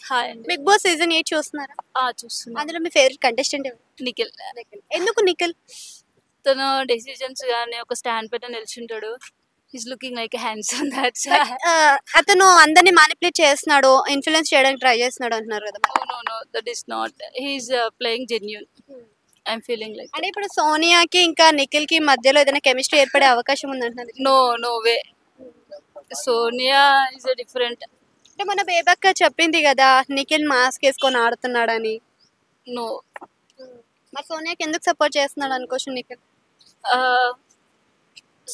Hi అండి. Big boss season 8 చూస్తున్నారా? చూస్తున్నా. అందులో మీ ఫేవరెట్ కంటెస్టెంట్ ఎవరు? నిఖిల్. ఎందుకు నిఖిల్? తను డెసిషన్స్ గానీ ఒక స్టాండ్ పెట్టి నిల్చుంటాడు. Is looking like handsome that's అతను అందరిని మానిపులేట్ చేస్తున్నాడు, ఇన్ఫ్లుయెన్స్ చేయడానికి ట్రై చేస్తున్నాడు అంటున్నారు కదా. Know that is not. He is playing genuine. I'm feeling like అంటే ఇప్పుడు సోనియాకి ఇంకా నిఖిల్ కి మధ్యలో ఏదైనా కెమిస్ట్రీ ఏర్పడే అవకాశం ఉందంటున్నారు. No way. Sonia is a different. అంటే మన బేబక్క చెప్పింది కదా నిఖిల్ మాస్క్ వేసుకొని ఆడుతున్నాడని. నో. మరి సోనియాకి ఎందుకు సపోర్ట్ చేస్తున్నాడు అనుకోవచ్చు నిఖిల్?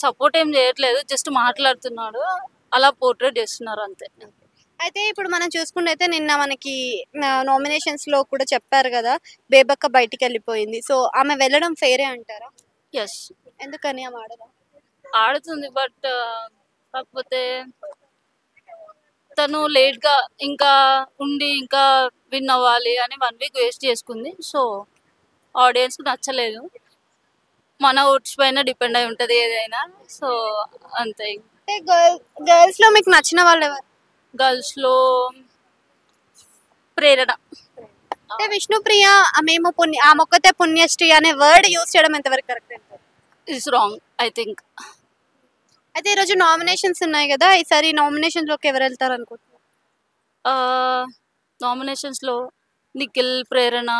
సపోర్ట్ ఏం చేయట్లేదు, జస్ట్ మాట్లాడుతున్నాడు, అలా పోర్ట్రేట్ చేస్తున్నారు అంతే. అయితే ఇప్పుడు మనం చూసుకుంటే నిన్న మనకి నామినేషన్స్ లో కూడా చెప్పారు కదా బేబక్క బయటికి వెళ్ళిపోయింది. సో ఆమె వెళ్ళడం ఫేరే అంటారా? ఎస్, ఎందుకని ఆమె ఆడదా? ఆడుతుంది, బట్ కాకపోతే తను లేట్గా ఇంకా ఉండి ఇంకా విన్ అవ్వాలి అని 1 వీక్ వేస్ట్ చేసుకుంది. సో ఆడియన్స్కి నచ్చలేదు. మన ఓట్స్ పైన డిపెండ్ అయి ఉంటుంది ఏదైనా. సో అంతే. అంటే గర్ల్స్ లో మీకు నచ్చిన వాళ్ళు ఎవరు? గర్ల్స్లో ప్రేరణ. అంటే విష్ణుప్రియ మేము ఆ మొక్కతే పుణ్యశ్రీ అనే వర్డ్ యూజ్ చేయడం ఎంతవరకు కరెక్ట్ అంటారు? Is wrong I think. అయితే ఈరోజు నామినేషన్స్ ఉన్నాయి కదా, ఈసారి నామినేషన్స్ లోకి ఎవరు వెళ్తారు అనుకుంటున్నారు? నామినేషన్స్లో నిఖిల్, ప్రేరణ,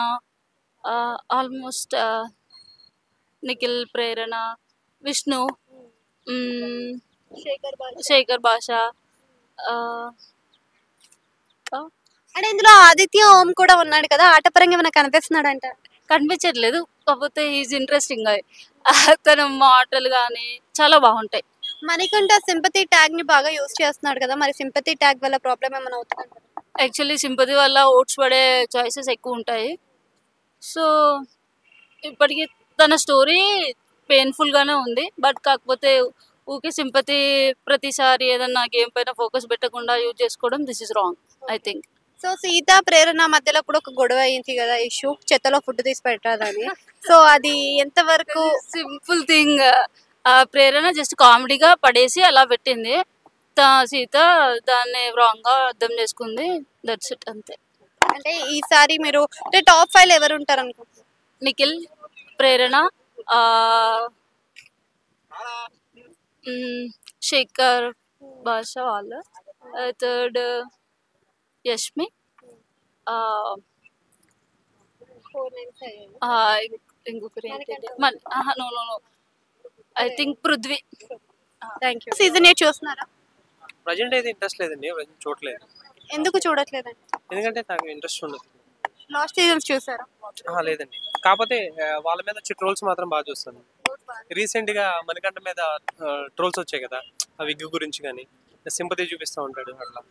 ఆల్మోస్ట్ నిఖిల్, ప్రేరణ, విష్ణు, శేఖర్ భాష. అంటే ఇందులో ఆదిత్య ఓం కూడా ఉన్నాడు కదా, ఆటపరంగా ఏమైనా కనిపిస్తున్నాడు అంట? కనిపించట్లేదు, కాకపోతే ఈజ్ ఇంట్రెస్టింగ్. తన మాటలు కానీ చాలా బాగుంటాయి. మణికంఠ సింపతి ట్యాగ్ ని బాగా యూజ్ చేస్తున్నాడు కదా, మరి సింపతి ట్యాగ్ వల్ల ప్రాబ్లం ఏమైనా అవుతుంది? యాక్చువల్లీ సింపతి వల్ల ఓట్స్ పడే చాయిసెస్ ఎక్కువ ఉంటాయి. సో ఇప్పటికీ తన స్టోరీ పెయిన్ఫుల్గానే ఉంది, బట్ కాకపోతే ఊకే సింపతి ప్రతిసారి ఏదన్నా గేమ్ పైన ఫోకస్ పెట్టకుండా యూజ్ చేసుకోవడం this is wrong I think. So Sita Prerana మధ్యలో కూడా ఒక గొడవ అయింది కదా, ఇష్యూ చెత్తలో ఫుడ్ తీసి పెట్టాలని. సో అది ఎంతవరకు? Simple thing. ప్రేరణ జస్ట్ కామెడీగా పడేసి అలా పెట్టింది. సీత దాన్ని రాంగ్ గా అర్థం చేసుకుంది. దట్స్ ఇట్, అంతే. అంటే ఈసారి మీరు అంటే టాప్ 5 ఎవరు ఉంటారు అనుకుంటున్నారు? నిఖిల్, ప్రేరణ, శేఖర్ భాష వాళ్ళ, థర్డ్ యష్మి, ఇంకొకరు no I think Prithvi. Thank you. Season 8 చూస్తున్నారా? ప్రజెంట్ అయితే ఇంట్రెస్ట్ లేదండి, చూడలేదు. ఎందుకు చూడట్లేదండి? ఎందుకంటే నాకు ఇంట్రెస్ట్ ఉండదు. లాస్ట్ సీజన్స్ చూసారా? లేదండి, కాకపోతే వాళ్ళ మీద వచ్చే ట్రోల్స్ మాత్రం బాగా చూస్తాను. రీసెంట్ గా మణికంఠ మీద ట్రోల్స్ వచ్చాయి కదా, ఆ విగ్ గురించి కానీ సింపతి చూపిస్తూ ఉంటాడు అట్లా.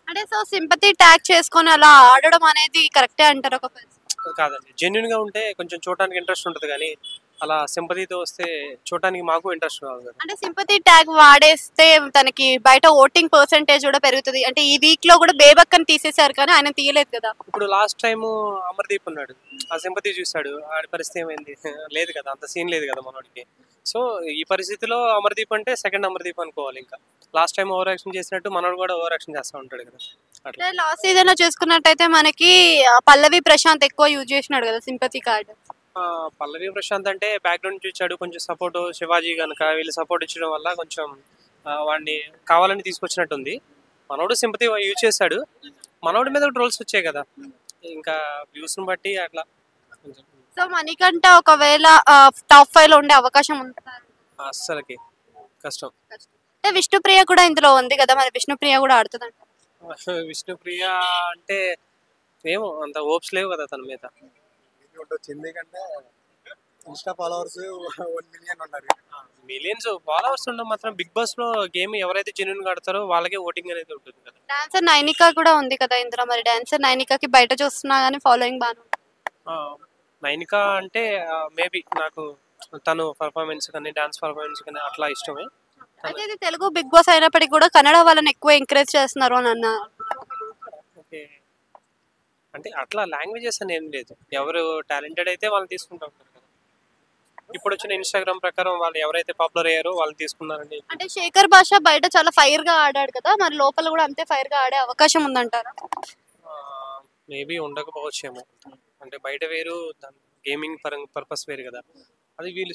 అంటే సో సింపతి ట్యాగ్ చేసుకొని అలా ఆడడం అనేది కరెక్టే అంటారు? ఒక కాదండి, జెన్యున్ గా ఉంటే కొంచెం చూడడానికి ఇంట్రెస్ట్ ఉంటుంది, కానీ అలా సింపతితో వస్తే చూడడానికి మాకు ఇంట్రెస్ట్ రాదు. అంటే సింపతి ట్యాగ్ వాడేస్తే తనకి బయట ఓటింగ్ పర్సెంటేజ్ కూడా పెరుగుతుంది. అంటే ఈ వీక్ లో కూడా బేబక్కని తీసేశారు కానీ ఆయన తీయలేదు కదా. ఇప్పుడు లాస్ట్ టైం అమర్దీప్ ఉన్నాడు, ఆ సింపతి చూశాడు, ఆడి పరిస్థితి ఏమైంది? లేదు కదా, అంత సీన్ లేదు కదా మనోడికి. సో ఈ పరిస్థితిలో అమర్దీప్ అంటే సెకండ్ అమర్దీప్ అనుకోవాలి. ఇంకా లాస్ట్ టైం ఓవర్ యాక్షన్ చేసినట్టు మనోడు కూడా ఓవర్ యాక్షన్ చేస్తూ ఉంటాడు కదా. అంటే లాస్ట్ సీజన్ లో చూసుకున్నట్టయితే మనకి పల్లవి ప్రశాంత్ ఎక్కువ యూజ్ చేసినాడు కదా సింపతి కార్డ్. పల్లవి ప్రశాంత్ అంటే బ్యాక్గ్రౌండ్ నుంచి ఇచ్చాడు, కొంచెం సపోర్ట్ శివాజీ కనుక వీళ్ళు సపోర్ట్ ఇచ్చడం వల్ల కొంచెం వాడిని కావాలని తీసుకొచ్చినట్టుంది. మనోడు సింపతి యూజ్ చేశాడు, మనోడి మీద ట్రోల్స్ వచ్చాయి కదా, ఇంకా వ్యూస్ ని బట్టి అట్లా. సో మణికంఠ ఒకవేళ టాప్ 5 లో ఉండే అవకాశం ఉంటుంది? అస్సలకి కష్టం. అంటే విష్ణుప్రియ కూడా ఇందులో ఉంది కదా, మరి విష్ణుప్రియ కూడా ఆడుతుందంట? విష్ణుప్రియ అంటే ఏమో అంత హోప్స్ లేవు కదా తన మీద. ఎందుకంటే ఇన్స్టా ఫాలోవర్స్ 1 మిలియన్ ఉన్నారు. మిలియన్స్ ఫాలోవర్స్ ఉండడం మాత్రం బిగ్ బాస్ లో గేమ్ ఎవరైతే జెన్యూన్ గా ఆడతారో వాళ్ళకే ఓటింగ్ అనేది ఉంటుంది కదా. డాన్సర్ నైనిక కూడా ఉంది కదా ఇందులో, మరి డాన్సర్ నైనికకి బయట చూస్తున్నా గానీ ఫాలోయింగ్ బాగా ఉంది. నైనిక అంటే మేబీ నాకు తను పర్ఫార్మెన్స్ కానీ డాన్స్ పర్ఫార్మెన్స్ కానీ అట్లా ఇష్టమే. అయితే ఇది తెలుగు బిగ్ బాస్ అయినప్పటికీ కూడా కన్నడ వాళ్ళని ఎక్కువ ఎంకరేజ్ చేస్తున్నారు అని అన్న. ఓకే, అంటే అట్లా లాంగ్వేజెస్ అని ఏం లేదు, ఎవరు టాలెంటెడ్ అయితే వాళ్ళని తీసుకుంటూ ఉంటారు కదా. ఇప్పుడు వచ్చిన ఇన్స్టాగ్రామ్ ప్రకారం వాళ్ళు ఎవరైతే పాపులర్ అయ్యారో వాళ్ళని తీసుకున్నారండి. అంటే శేఖర్ భాష బయట చాలా ఫైర్ గా ఆడాడు కదా, మరి లోపల కూడా అంతే ఫైర్ గా ఆడే అవకాశం ఉందంటారా? మేబీ ఉండకపోవచ్చేమో. అంటే బయట వేరు, గేమింగ్ పర్పస్ వేరు కదా. అది వీళ్ళు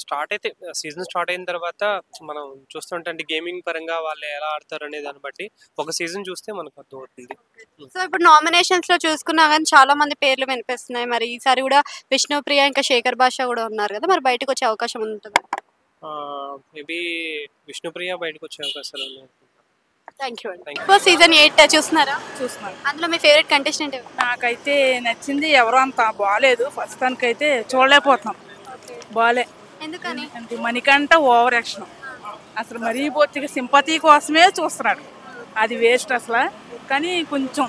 సీజన్ స్టార్ట్ అయిన తర్వాత మనం చూస్తుంటే అంటే గేమింగ్ పరంగా వాళ్ళు ఎలా ఆడతారు అనే దాన్ని బట్టి ఒక సీజన్ చూస్తే మనకు అర్థమవుతుంది. సో ఇప్పుడు నామినేషన్స్ లో చూసుకున్నా కానీ చాలా మంది పేర్లు వినిపిస్తున్నాయి. మరి ఈసారి కూడా విష్ణుప్రియ ఇంకా శేఖర్ భాష కూడా ఉన్నారు కదా, మరి బయటకు వచ్చే అవకాశం ఉంటుంది? మేబీ విష్ణుప్రియ బయటకు వచ్చే అవకాశాలు ఉన్నాయి. థ్యాంక్ యూ అండి. సీజన్ 8 చూస్తున్నారా? చూస్తున్నాను. అందులో మీ ఫేవరెట్ కంటెస్టెంట్ ఎవరు? నాకైతే నచ్చింది ఎవరు అంత బాగాలేదు, ప్రస్తుతానికైతే చూడలేకపోతున్నాం. బాలే ఎందుకని? అంటే మణికంఠ ఓవర్ యాక్షన్ అసలు మరీ బొత్తిగా సింపతి కోసమే చూస్తున్నాడు, అది వేస్ట్ అసలు. కానీ కొంచెం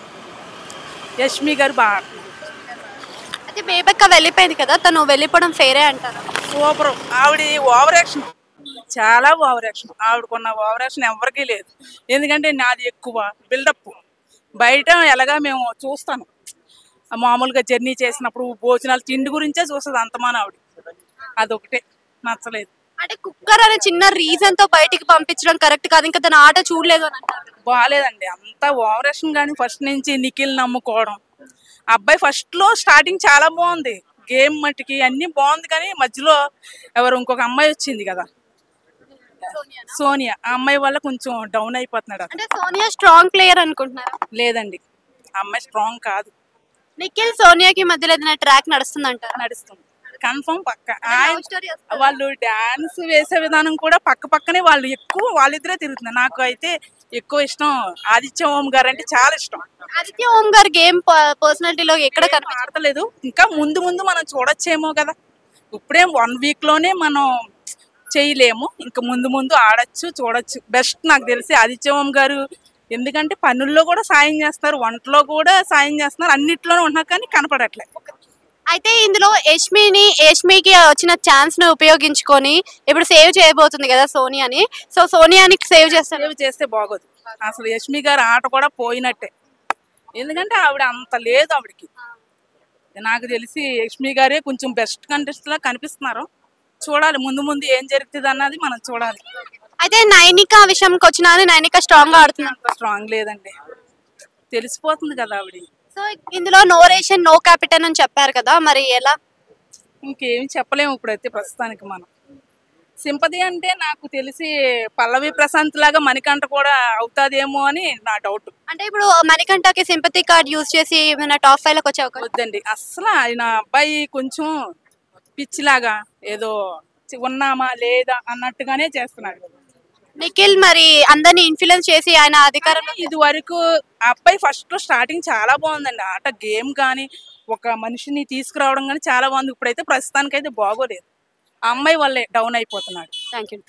యష్మి గారు బాగా అయితే బేబక్క వెళ్ళిపోయింది కదా, తను వెళ్ళిపోవడం ఫేరే అంటారా? సూపర్. ఆవిడ ఓవర్ యాక్షన్ చాలా ఓవర్ యాక్షన్, ఆవిడకున్న ఓవర్ యాక్షన్ ఎవరికీ లేదు. ఎందుకంటే నాది ఎక్కువ బిల్డప్. బయట ఎలాగా మేము చూస్తాను, మామూలుగా జర్నీ చేసినప్పుడు భోజనాలు తిండి గురించే చూస్తుంది అంతమాన ఆవిడ. అదొకటే నచ్చలేదు. అంటే కుక్కర్ అనే చిన్న రీజన్ తో బయటికి పంపించడం కరెక్ట్ కాదు, ఇంకా తన ఆట చూడలేదు అని అంటారు. బాగాలేదండి అంతా ఓవర్ యాక్షన్. కానీ ఫస్ట్ నుంచి నిఖిల్ నమ్ముకోవడం, అబ్బాయి ఫస్ట్ లో స్టార్టింగ్ చాలా బాగుంది, గేమ్ మట్టికి అన్ని బాగుంది. కానీ మధ్యలో ఇంకొక అమ్మాయి వచ్చింది కదా, సోనియా, ఆ అమ్మాయి వల్ల కొంచెం డౌన్ అయిపోతున్నాడు. అంటే సోనియా స్ట్రాంగ్ ప్లేయర్ అనుకుంటున్నారా? లేదండి, అమ్మాయి స్ట్రాంగ్ కాదు. నిఖిల్ సోనియాకి మధ్యలో ఏదైనా ట్రాక్ నడుస్తుందంటారా? నడుస్తుంది కన్ఫర్మ్ పక్క. వాళ్ళు డాన్స్ వేసే విధానం కూడా పక్కనే వాళ్ళు ఎక్కువ వాళ్ళిద్దరే తిరుగుతున్నారు. నాకు అయితే ఎక్కువ ఇష్టం ఆదిత్య ఓం గారు అంటే చాలా ఇష్టం. ఆదిత్య ఓం గారు గేమ్ పర్సనాలిటీలో ఎక్కడ ఆడతలేదు, ఇంకా ముందు మనం చూడొచ్చేమో కదా. ఇప్పుడే 1 వీక్ లోనే మనం చేయలేము, ఇంకా ముందు ఆడచ్చు చూడొచ్చు. బెస్ట్ నాకు తెలిసి ఆదిత్య ఓం గారు. ఎందుకంటే పనుల్లో కూడా సాయం చేస్తారు, వంటలో కూడా సాయం చేస్తున్నారు, అన్నిట్లోనే ఉన్నారు కానీ కనపడట్లేదు. అయితే ఇందులో యష్మికి వచ్చిన ఛాన్స్ ను ఉపయోగించుకొని ఇప్పుడు సేవ్ చేయబోతుంది కదా సోనియాని. సో సోనియాని సేవ్ చేస్తే బాగోదు. అసలు యష్మి గారు ఆట కూడా పోయినట్టే, ఎందుకంటే ఆవిడ అంత లేదు ఆవిడకి. నాకు తెలిసి యష్మి గారే కొంచెం బెస్ట్ కంటెస్ట్ లా కనిపిస్తున్నారు. చూడాలి ముందు ఏం జరుగుతుంది అన్నది మనం చూడాలి. అయితే నైనిక విషయంకి వచ్చినా నైనిక స్ట్రాంగ్ గా ఆడుతుంది. అంత స్ట్రాంగ్ లేదండి, తెలిసిపోతుంది కదా ఆవిడ. సో ఇందులో నో రేషన్ నో క్యాపిటల్ అని చెప్పారు కదా, మరి ఎలా? ఇంకేమి చెప్పలేము ఇప్పుడైతే ప్రస్తుతానికి. మనం సింపతి అంటే నాకు తెలిసి పల్లవి ప్రశాంత్ లాగా మణికంఠ కూడా అవుతాదేమో అని నా డౌట్. అంటే ఇప్పుడు మణికంఠకి సింపతి కార్డ్ యూజ్ చేసి ఏమైనా టాప్ 5 లోకి వచ్చే అవకాశం వద్దండి అసలు. ఆయన అబ్బాయి కొంచెం పిచ్చిలాగా ఏదో ఉన్నామా లేదా అన్నట్టుగానే చేస్తున్నాడు. నిఖిల్ మరి అందరిని ఇన్ఫ్లుయెన్స్ చేసి ఆయన అధికారంలో ఇది వరకు అబ్బాయి ఫస్ట్ స్టార్టింగ్ చాలా బాగుందండి, ఆట గేమ్ కానీ ఒక మనిషిని తీసుకురావడం కానీ చాలా బాగుంది. ఇప్పుడైతే ప్రస్తుతానికైతే బాగోలేదు, ఆ అమ్మాయి వల్లే డౌన్ అయిపోతున్నాడు. Thank you.